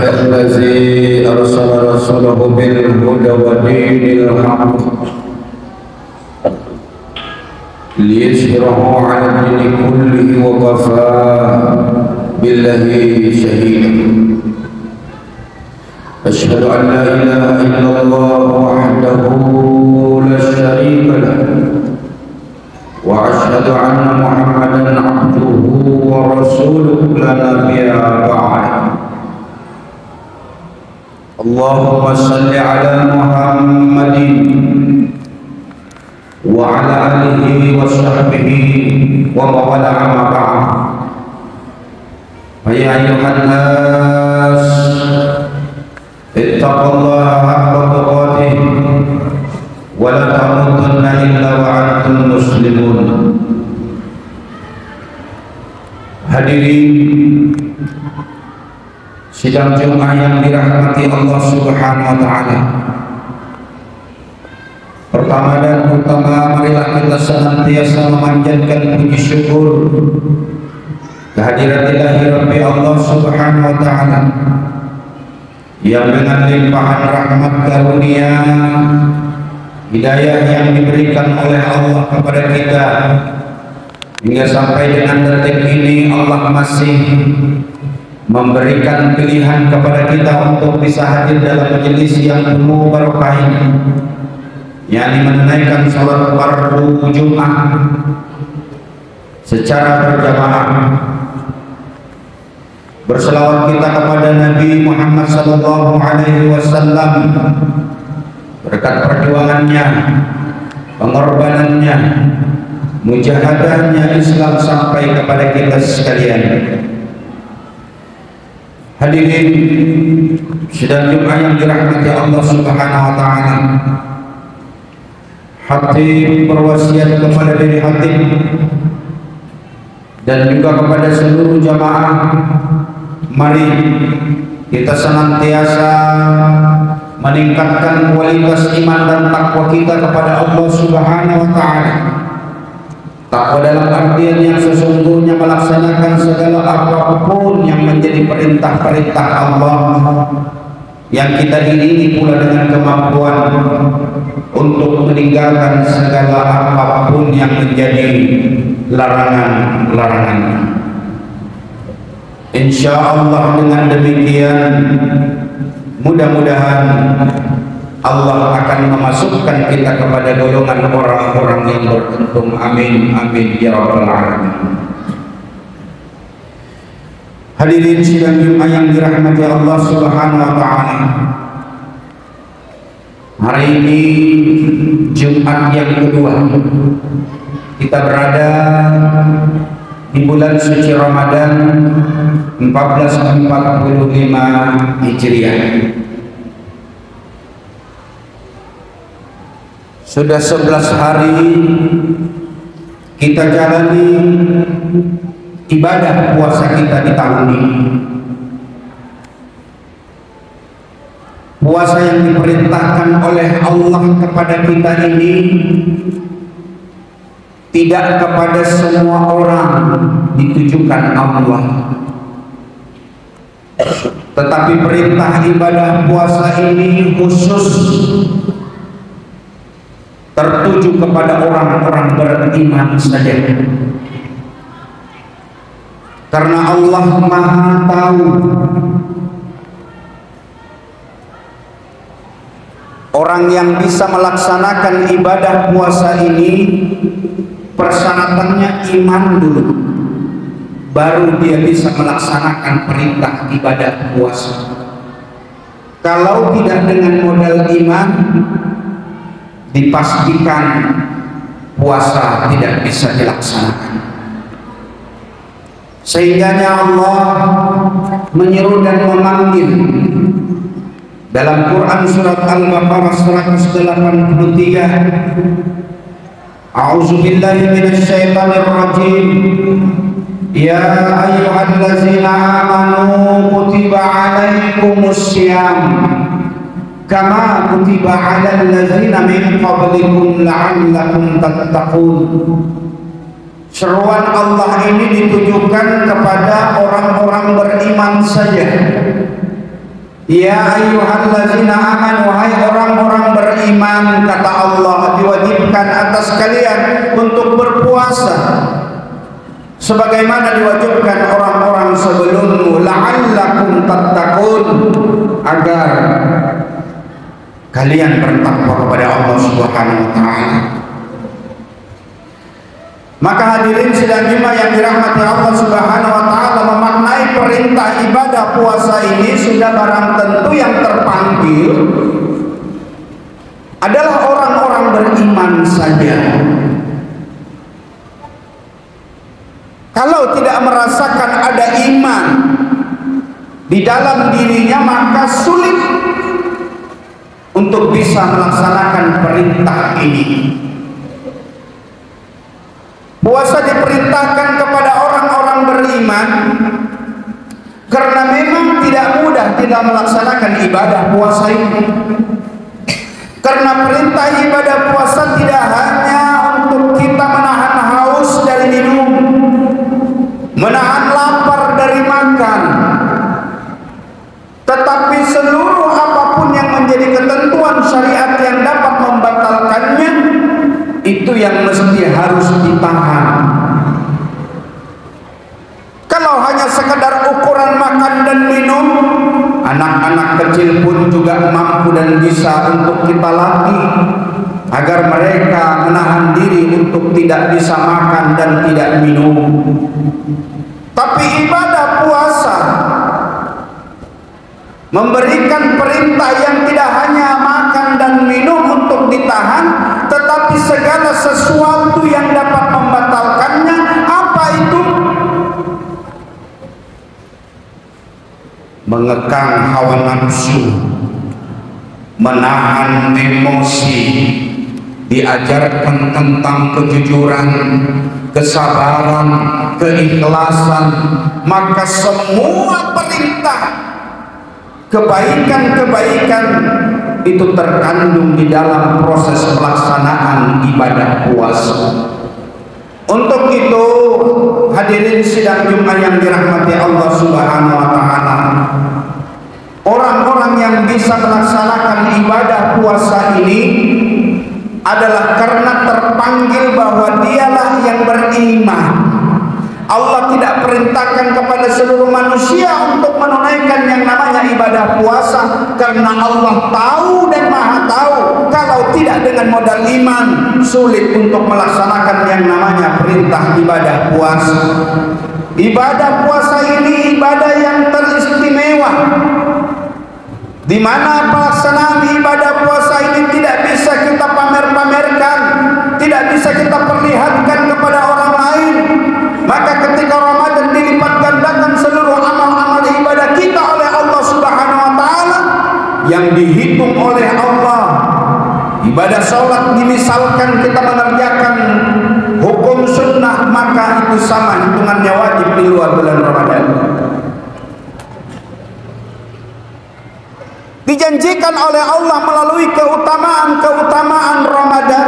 الذي أرسل رسوله بالهدى ودين الحق ليظهره على الدين كله وكفى بالله شهيدا. أشهد أن لا إله إلا الله وحده لا شريك له وأشهد أن محمدا عبده ورسوله لا نبي بعده. اللهم صل على محمد وعلى آله وصحبه ومن والاه أما بعد. فيا أيها الناس اتقوا الله حق تقاته ولا تموتن إلا وأنتم مسلمون. Hadirin sidang Jumat yang dirahmati Allah Subhanahu wa taala. Pertama dan utama, marilah kita senantiasa memanjatkan puji syukur kehadirat ilahi Rabbi Allah Subhanahu wa taala yang dengan limpahan rahmat karunia hidayah yang diberikan oleh Allah kepada kita hingga sampai dengan detik ini Allah masih memberikan pilihan kepada kita untuk bisa hadir dalam majelis yang penuh barokah ini, yakni menunaikan salat fardu Jumat secara berjamaah. Berselawat kita kepada Nabi Muhammad sallallahu alaihi wasallam, berkat perjuangannya, pengorbanannya, mujahadahnya Islam sampai kepada kita sekalian. Hadirin sidang Jumat yang dirahmati Allah Subhanahu wa taala. Khatib berwasiat kepada diri khatib dan juga kepada seluruh jamaah, mari kita senantiasa meningkatkan kualitas iman dan takwa kita kepada Allah Subhanahu wa taala. Takwa dalam artian yang sesungguhnya melaksanakan segala apapun yang menjadi perintah-perintah Allah, yang kita iringi pula dengan kemampuan untuk meninggalkan segala apapun yang menjadi larangan-larangan. Insya Allah dengan demikian mudah-mudahan Allah akan memasukkan kita kepada golongan orang-orang yang beruntung. Amin amin ya rabbal alamin. Hadirin sidang Jumat yang dirahmati Allah Subhanahu wa taala. Hari ini Jumat yang kedua kita berada di bulan suci Ramadan 1445 Hijriah. Sudah 11 hari kita jalani ibadah puasa kita di tahun ini. Puasa yang diperintahkan oleh Allah kepada kita ini tidak kepada semua orang ditujukan Allah, tetapi perintah ibadah puasa ini khusus tertuju kepada orang-orang beriman saja. Karena Allah Maha tahu orang yang bisa melaksanakan ibadah puasa ini persyaratannya iman dulu, baru dia bisa melaksanakan perintah ibadah puasa. Kalau tidak dengan modal iman, dipastikan puasa tidak bisa dilaksanakan. Sehingganya Allah menyeru dan memanggil dalam Quran surat Al-Baqarah 183, A'udzubillahi minasyaitonir rajim. Ya ayyuhallazina amanu kutiba 'alaikumussyiyam kama kutiba 'alal ladzina min qablikum la'allakum tattaqun. Seruan Allah ini ditujukan kepada orang-orang beriman saja, Ya ayyuhallazina amanu, wahai orang-orang beriman, kata Allah, diwajibkan atas kalian untuk berpuasa sebagaimana diwajibkan orang-orang sebelummu, la'allakum tattaqun, agar kalian bertakwa kepada Allah Subhanahu wa taala. Maka hadirin sidang Jumat yang dirahmati Allah Subhanahu wa taala, memaknai perintah ibadah puasa ini sudah barang tentu yang terpanggil adalah orang-orang beriman saja. Kalau tidak merasakan ada iman di dalam dirinya, maka sulit untuk bisa melaksanakan perintah ini. Puasa diperintahkan kepada orang-orang beriman karena memang tidak mudah tidak melaksanakan ibadah puasa ini. Karena perintah ibadah puasa tidak hanya untuk kita menahan haus dari minum, menahan lapar dari makan, tetapi seluruh apapun yang menjadi ketentuan syariat yang dapat membatalkannya, itu yang mesti harus ditahan. Kalau hanya sekedar ukuran makan dan minum, anak-anak kecil pun juga mampu dan bisa untuk kita latih agar mereka menahan diri untuk tidak bisa makan dan tidak minum. Tapi ibadah puasa memberikan perintah yang tidak hanya makan dan minum untuk ditahan, tetapi segala sesuatu yang dapat membatalkannya. Apa itu? Mengekang hawa nafsu, menahan emosi, diajarkan tentang kejujuran, kesabaran, keikhlasan. Maka semua perintah kebaikan-kebaikan itu terkandung di dalam proses pelaksanaan ibadah puasa. Untuk itu, hadirin sidang Jumat yang dirahmati Allah Subhanahu wa taala, orang-orang yang bisa melaksanakan ibadah puasa ini adalah karena terpanggil bahwa dialah yang beriman. Allah tidak perintahkan kepada seluruh manusia untuk menunaikan yang namanya ibadah puasa, karena Allah tahu dan maha tahu kalau tidak dengan modal iman sulit untuk melaksanakan yang namanya perintah ibadah puasa. Ibadah puasa ini ibadah yang teristimewa, di mana pelaksanaan ibadah puasa ini tidak bisa kita pamer-pamerkan, tidak bisa kita perlihatkan kepada orang lain. Maka ketika Ramadan dilipat gandakan seluruh amal-amal ibadah kita oleh Allah Subhanahu wa taala, yang dihitung oleh Allah. Ibadah sholat dimisalkan kita mengerjakan hukum sunnah, maka itu sama hitungannya wajib di luar bulan Ramadan. Dijanjikan oleh Allah melalui keutamaan-keutamaan Ramadan,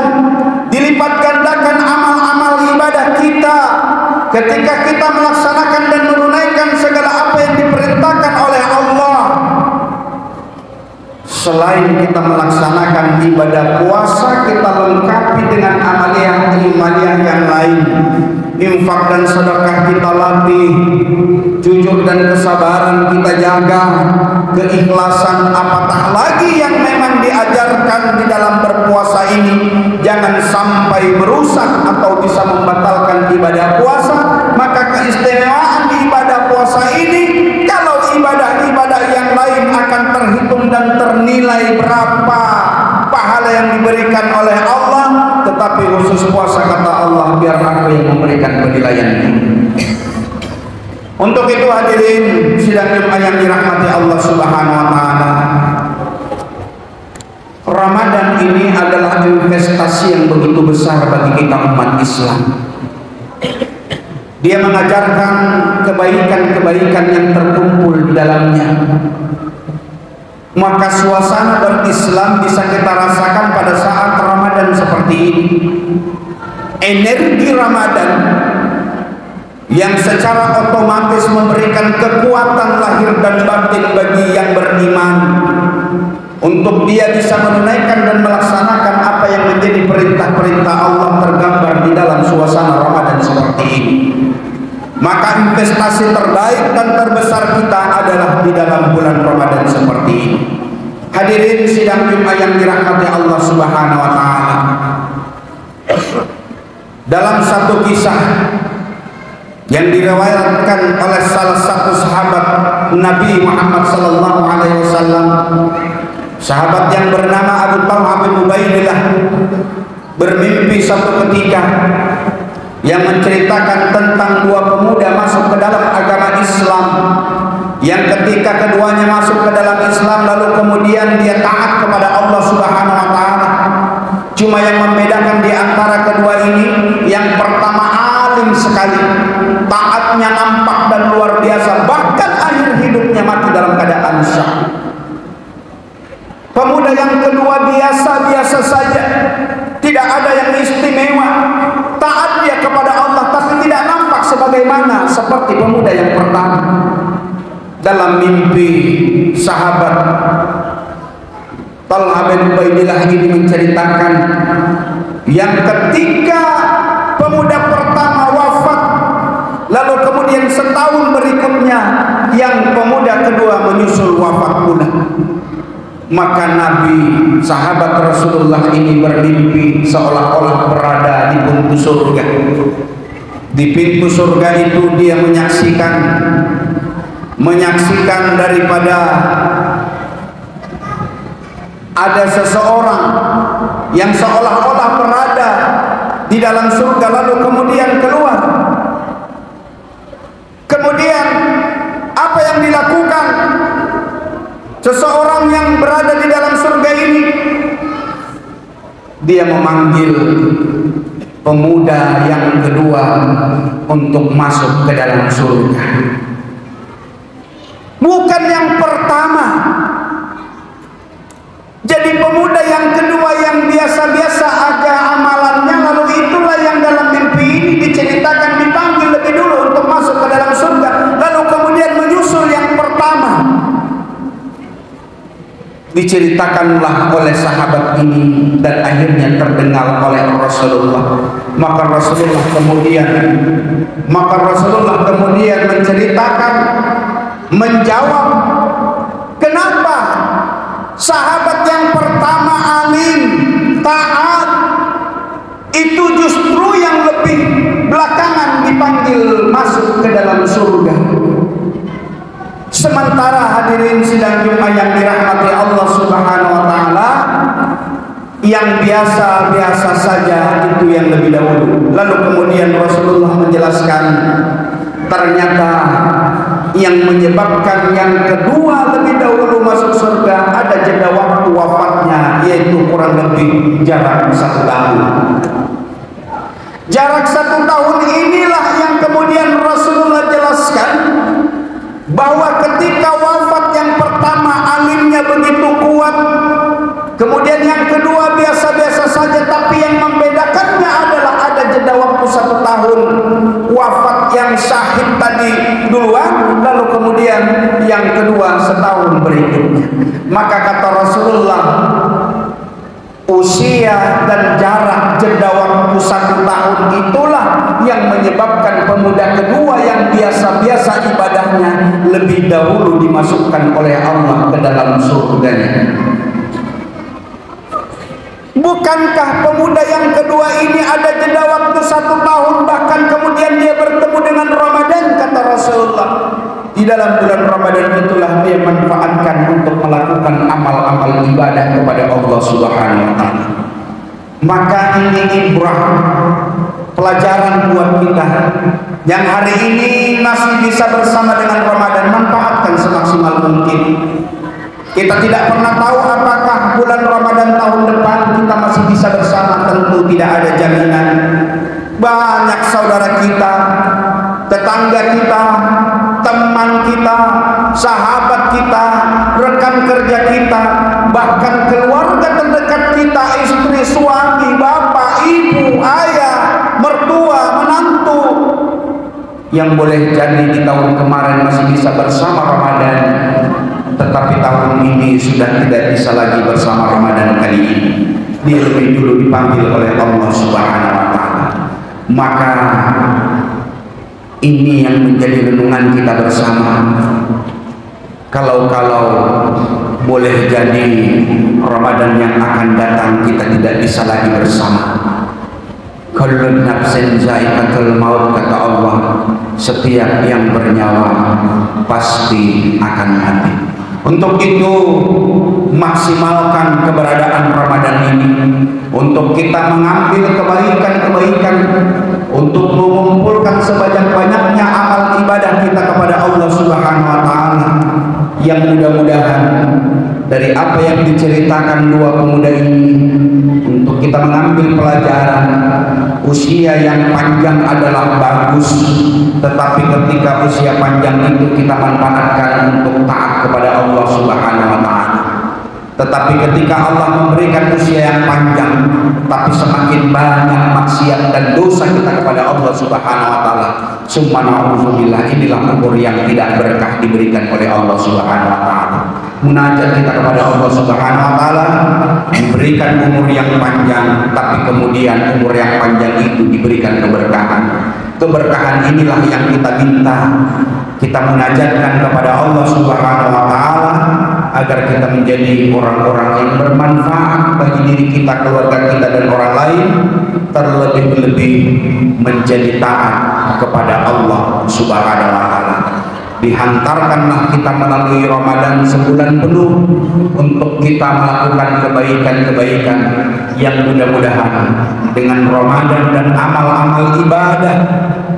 dilipat gandakan amal-amal ibadah kita ketika kita melaksanakan dan menunaikan segala apa yang diperintahkan oleh Allah. Selain kita melaksanakan ibadah puasa, kita lengkapi dengan amaliyah-amaliyah yang lain. Infak dan sedekah kita latih, jujur dan kesabaran kita jaga, keikhlasan apatah lagi yang memang diajarkan di dalam berpuasa ini jangan sampai merusak atau bisa membatalkan ibadah puasa. Maka keistimewaan di ibadah puasa ini, kalau ibadah-ibadah yang lain akan terhitung dan ternilai berapa pahala yang diberikan oleh Allah, tetapi khusus puasa kata Allah, biar aku yang memberikan penilaiannya. Untuk itu hadirin sidang Jumat yang dirahmati Allah Subhanahu wa taala, Ramadan ini adalah investasi yang begitu besar bagi kita umat Islam. Dia mengajarkan kebaikan-kebaikan yang terkumpul di dalamnya. Maka suasana berislam bisa kita rasakan pada saat Ramadan seperti ini. Energi Ramadan yang secara otomatis memberikan kekuatan lahir dan batin bagi yang beriman untuk dia bisa menunaikan dan melaksanakan apa yang menjadi perintah-perintah Allah tergambar di dalam suasana Ramadan seperti ini. Maka investasi terbaik dan terbesar kita adalah di dalam bulan Ramadan seperti ini. Hadirin sidang Jumat yang dirahmati Allah Subhanahu wa taala. Dalam satu kisah yang diriwayatkan oleh salah satu sahabat Nabi Muhammad sallallahu alaihi wasallam, sahabat yang bernama Abu Talha bin Ubaidillah, bermimpi satu ketika yang menceritakan tentang dua pemuda masuk ke dalam agama Islam, yang ketika keduanya masuk ke dalam Islam lalu kemudian dia taat kepada Allah Subhanahu wa taala. Cuma yang membedakan di antara kedua ini, yang pertama alim sekali, taatnya nampak dan luar biasa, bahkan akhir hidupnya mati dalam keadaan syahid. Pemuda yang kedua biasa-biasa saja, tidak ada yang istimewa, taat dia kepada Allah tapi tidak nampak sebagaimana seperti pemuda yang pertama. Dalam mimpi sahabat Talha bin Ubaidillah ini menceritakan yang ketika pemuda pertama wafat, lalu kemudian setahun berikutnya yang pemuda kedua menyusul wafat pula. Maka Nabi, sahabat Rasulullah ini bermimpi seolah-olah berada di pintu surga. Di pintu surga itu dia menyaksikan daripada ada seseorang yang seolah-olah berada di dalam surga lalu kemudian keluar. Kemudian apa yang dilakukan seseorang yang berada di dalam surga ini? Dia memanggil pemuda yang kedua untuk masuk ke dalam surga. Bukan yang pertama. Jadi pemuda yang kedua yang biasa-biasa aja amalannya, lalu itulah yang dalam mimpi ini diceritakan dipanggil lebih dulu untuk masuk ke dalam surga, lalu kemudian menyusul yang pertama. Diceritakanlah oleh sahabat ini dan akhirnya terdengar oleh Rasulullah. Maka Rasulullah kemudian menjawab, kenapa sahabat yang pertama alim, taat, itu justru yang lebih belakangan dipanggil masuk ke dalam surga? Sementara hadirin sidang Jumat yang dirahmati Allah Subhanahu wa taala, yang biasa-biasa saja itu yang lebih dahulu. Lalu kemudian Rasulullah menjelaskan, ternyata yang menyebabkan yang kedua lebih dahulu masuk surga ada jeda waktu wafatnya, yaitu kurang lebih jarak 1 tahun. Jarak 1 tahun inilah yang kemudian Rasulullah jelaskan bahwa ketika wafat yang pertama alimnya begitu kuat, kemudian yang kedua biasa-biasa saja, tapi yang membedakannya adalah ada jeda waktu 1 tahun. Wafat yang syahid tadi duluan, lalu kemudian yang kedua setahun berikutnya. Maka kata Rasulullah, usia dan jarak jeda waktu 1 tahun itulah yang menyebabkan pemuda kedua yang biasa-biasa ibadahnya lebih dahulu dimasukkan oleh Allah ke dalam surganya. Bukankah pemuda yang kedua ini ada jeda waktu 1 tahun, bahkan kemudian dia bertemu dengan Ramadan, kata Rasulullah. Di dalam bulan Ramadan itulah dia manfaatkan untuk melakukan amal-amal ibadah kepada Allah Subhanahu wa taala. Maka ini ibrah, pelajaran buat kita yang hari ini masih bisa bersama dengan Ramadan. Manfaatkan semaksimal mungkin. Kita tidak pernah tahu apakah bulan Ramadan tahun depan kita masih bisa bersama, tentu tidak ada jaminan. Banyak saudara kita, tetangga kita, teman kita, sahabat kita, rekan kerja kita, bahkan keluarga terdekat kita, istri, suami, bapak, ibu, ayah, mertua, menantu, yang boleh jadi di tahun kemarin masih bisa bersama Ramadan, tetapi tahun ini sudah tidak bisa lagi bersama Ramadan kali ini. Dia lebih dulu dipanggil oleh Allah Subhanahu wa Ta'ala. Maka ini yang menjadi renungan kita bersama. Kalau boleh jadi Ramadan yang akan datang kita tidak bisa lagi bersama. Kullun nafsin za'iqatul maut, kata Allah, setiap yang bernyawa pasti akan mati. Untuk itu maksimalkan keberadaan Ramadan ini untuk kita mengambil kebaikan-kebaikan, untuk mengumpulkan sebanyak-banyaknya amal ibadah kita kepada Allah Subhanahu wa Ta'ala, yang mudah-mudahan dari apa yang diceritakan dua pemuda ini untuk kita mengambil pelajaran. Usia yang panjang adalah bagus, tetapi ketika usia panjang itu kita manfaatkan untuk taat kepada Allah Subhanahu wa Ta'ala. Tetapi ketika Allah memberikan usia yang panjang tapi semakin banyak maksiat dan dosa kita kepada Allah Subhanahu wa Ta'ala, summa na'udzubillah, inilah umur yang tidak berkah diberikan oleh Allah Subhanahu wa Ta'ala. Munajat kita kepada Allah Subhanahu wa Ta'ala diberikan umur yang panjang, tapi kemudian umur yang panjang itu diberikan keberkahan. Keberkahan inilah yang kita minta. Kita munajatkan kepada Allah Subhanahu wa Ta'ala agar kita menjadi orang-orang yang bermanfaat bagi diri kita, keluarga kita, dan orang lain, terlebih-lebih menjadi taat kepada Allah Subhanahu wa Ta'ala. Dihantarkanlah kita melalui Ramadan sebulan penuh untuk kita melakukan kebaikan-kebaikan yang mudah-mudahan dengan Ramadan dan amal-amal ibadah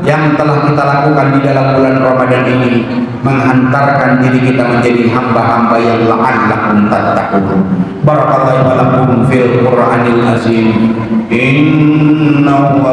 yang telah kita lakukan di dalam bulan Ramadan ini menghantarkan diri kita menjadi hamba-hamba yang la'allakum tattaqun. Barakallahu lakum fil Qur'anil azim. Innahu